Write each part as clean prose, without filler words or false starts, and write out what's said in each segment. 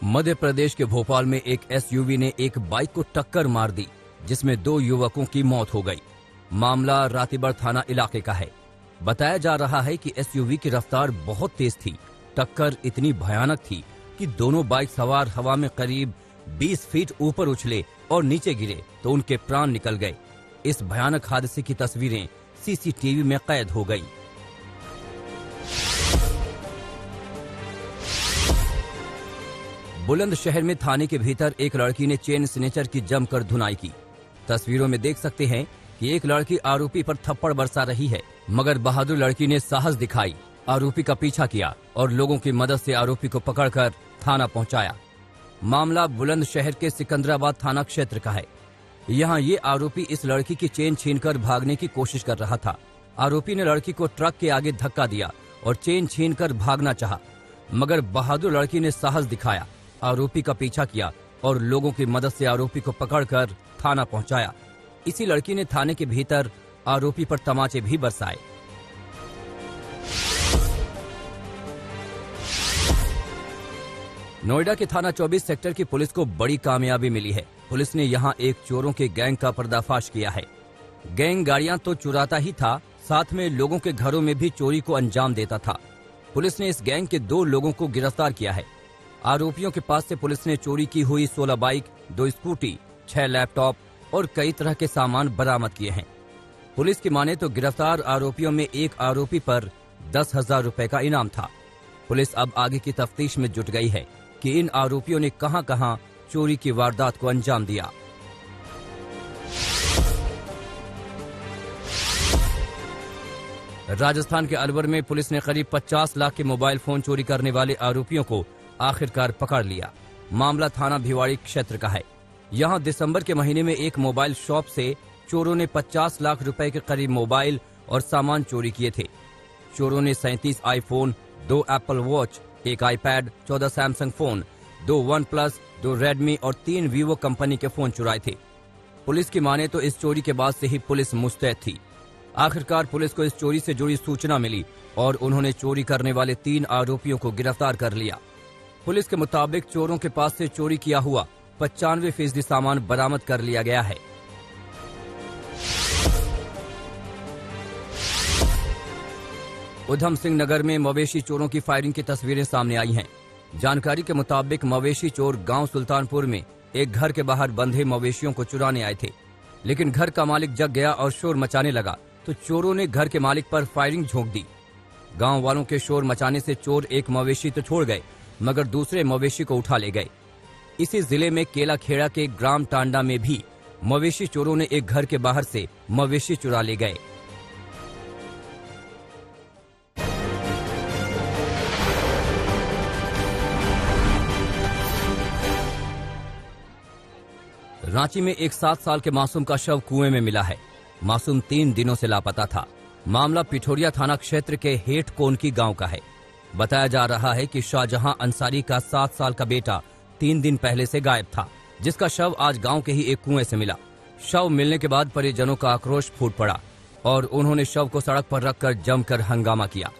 मध्य प्रदेश के भोपाल में एक एसयूवी ने एक बाइक को टक्कर मार दी, जिसमें 2 युवकों की मौत हो गई। मामला रातीबर थाना इलाके का है। बताया जा रहा है कि एसयूवी की रफ्तार बहुत तेज थी। टक्कर इतनी भयानक थी कि दोनों बाइक सवार हवा में करीब 20 फीट ऊपर उछले और नीचे गिरे तो उनके प्राण निकल गए। इस भयानक हादसे की तस्वीरें सीसीटीवी में कैद हो गई। बुलंदशहर में थाने के भीतर एक लड़की ने चेन स्नेचर की जमकर धुनाई की। तस्वीरों में देख सकते हैं कि एक लड़की आरोपी पर थप्पड़ बरसा रही है, मगर बहादुर लड़की ने साहस दिखाई, आरोपी का पीछा किया और लोगों की मदद से आरोपी को पकड़कर थाना पहुंचाया। मामला बुलंदशहर के सिकंदराबाद थाना क्षेत्र का है। यहाँ ये आरोपी इस लड़की की चेन छीनकर भागने की कोशिश कर रहा था। आरोपी ने लड़की को ट्रक के आगे धक्का दिया और चेन छीनकर भागना चाहा, मगर बहादुर लड़की ने साहस दिखाया, आरोपी का पीछा किया और लोगों की मदद से आरोपी को पकड़कर थाना पहुंचाया। इसी लड़की ने थाने के भीतर आरोपी पर तमाचे भी बरसाए। नोएडा के थाना 24 सेक्टर की पुलिस को बड़ी कामयाबी मिली है। पुलिस ने यहां एक चोरों के गैंग का पर्दाफाश किया है। गैंग गाड़ियां तो चुराता ही था, साथ में लोगों के घरों में भी चोरी को अंजाम देता था। पुलिस ने इस गैंग के 2 लोगों को गिरफ्तार किया है। आरोपियों के पास से पुलिस ने चोरी की हुई 16 बाइक, 2 स्कूटी, 6 लैपटॉप और कई तरह के सामान बरामद किए हैं। पुलिस की माने तो गिरफ्तार आरोपियों में एक आरोपी पर 10,000 रुपए का इनाम था। पुलिस अब आगे की तफ्तीश में जुट गई है कि इन आरोपियों ने कहां-कहां चोरी की वारदात को अंजाम दिया। राजस्थान के अलवर में पुलिस ने करीब 50 लाख के मोबाइल फोन चोरी करने वाले आरोपियों को आखिरकार पकड़ लिया। मामला थाना भिवाड़ी क्षेत्र का है। यहां दिसंबर के महीने में एक मोबाइल शॉप से चोरों ने 50 लाख रुपए के करीब मोबाइल और सामान चोरी किए थे। चोरों ने 37 iPhone, 2 Apple watch, 1 iPad, 14 Samsung phone, 2 one plus, 2 Redmi और 3 वीवो कंपनी के फोन चुराए थे। पुलिस की माने तो इस चोरी के बाद से ही पुलिस मुस्तैद थी। आखिरकार पुलिस को इस चोरी से जुड़ी सूचना मिली और उन्होंने चोरी करने वाले 3 आरोपियों को गिरफ्तार कर लिया। पुलिस के मुताबिक चोरों के पास से चोरी किया हुआ 95% सामान बरामद कर लिया गया है। उधम सिंह नगर में मवेशी चोरों की फायरिंग की तस्वीरें सामने आई हैं। जानकारी के मुताबिक मवेशी चोर गांव सुल्तानपुर में एक घर के बाहर बंधे मवेशियों को चुराने आए थे, लेकिन घर का मालिक जग गया और शोर मचाने लगा तो चोरों ने घर के मालिक पर फायरिंग झोंक दी। गांव वालों के शोर मचाने से चोर एक मवेशी तो छोड़ गए, मगर दूसरे मवेशी को उठा ले गए। इसी जिले में केला खेड़ा के ग्राम टांडा में भी मवेशी चोरों ने एक घर के बाहर से मवेशी चुरा ले गए। रांची में एक 7 साल के मासूम का शव कुएं में मिला है। मासूम 3 दिनों से लापता था। मामला पिठोरिया थाना क्षेत्र के हेठ कोनकी गांव का है। बताया जा रहा है कि शाहजहां अंसारी का 7 साल का बेटा 3 दिन पहले से गायब था, जिसका शव आज गांव के ही एक कुएं से मिला। शव मिलने के बाद परिजनों का आक्रोश फूट पड़ा और उन्होंने शव को सड़क पर रखकर जमकर हंगामा किया।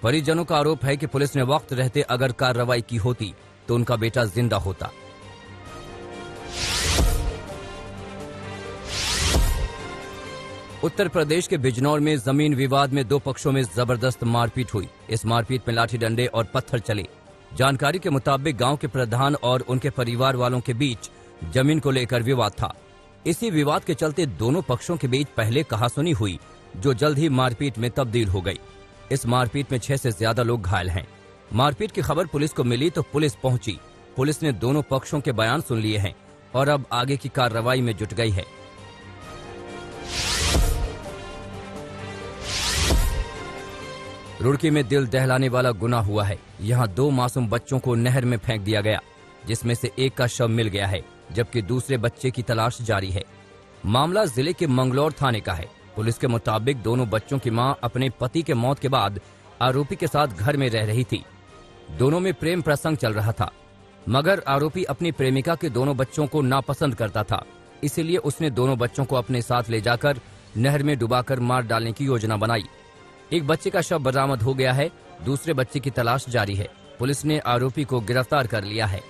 परिजनों का आरोप है कि पुलिस ने वक्त रहते अगर कार्रवाई की होती तो उनका बेटा जिंदा होता। उत्तर प्रदेश के बिजनौर में जमीन विवाद में 2 पक्षों में जबरदस्त मारपीट हुई। इस मारपीट में लाठी डंडे और पत्थर चले। जानकारी के मुताबिक गांव के प्रधान और उनके परिवार वालों के बीच जमीन को लेकर विवाद था। इसी विवाद के चलते दोनों पक्षों के बीच पहले कहासुनी हुई, जो जल्द ही मारपीट में तब्दील हो गई। इस मारपीट में 6 से ज्यादा लोग घायल हैं। मारपीट की खबर पुलिस को मिली तो पुलिस पहुंची। पुलिस ने दोनों पक्षों के बयान सुन लिए हैं और अब आगे की कार्रवाई में जुट गई है। रुड़की में दिल दहलाने वाला गुनाह हुआ है। यहाँ 2 मासूम बच्चों को नहर में फेंक दिया गया, जिसमें से एक का शव मिल गया है, जबकि दूसरे बच्चे की तलाश जारी है। मामला जिले के मंगलौर थाने का है। पुलिस के मुताबिक दोनों बच्चों की मां अपने पति के मौत के बाद आरोपी के साथ घर में रह रही थी। दोनों में प्रेम प्रसंग चल रहा था, मगर आरोपी अपनी प्रेमिका के दोनों बच्चों को नापसंद करता था। इसीलिए उसने दोनों बच्चों को अपने साथ ले जाकर नहर में डुबाकर मार डालने की योजना बनाई। एक बच्चे का शव बरामद हो गया है, दूसरे बच्चे की तलाश जारी है। पुलिस ने आरोपी को गिरफ्तार कर लिया है।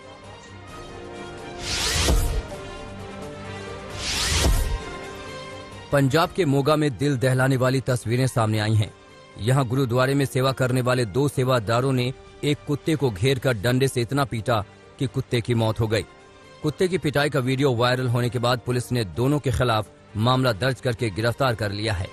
पंजाब के मोगा में दिल दहलाने वाली तस्वीरें सामने आई हैं। यहाँ गुरुद्वारे में सेवा करने वाले 2 सेवादारों ने एक कुत्ते को घेर कर डंडे से इतना पीटा कि कुत्ते की मौत हो गई। कुत्ते की पिटाई का वीडियो वायरल होने के बाद पुलिस ने दोनों के खिलाफ मामला दर्ज करके गिरफ्तार कर लिया है।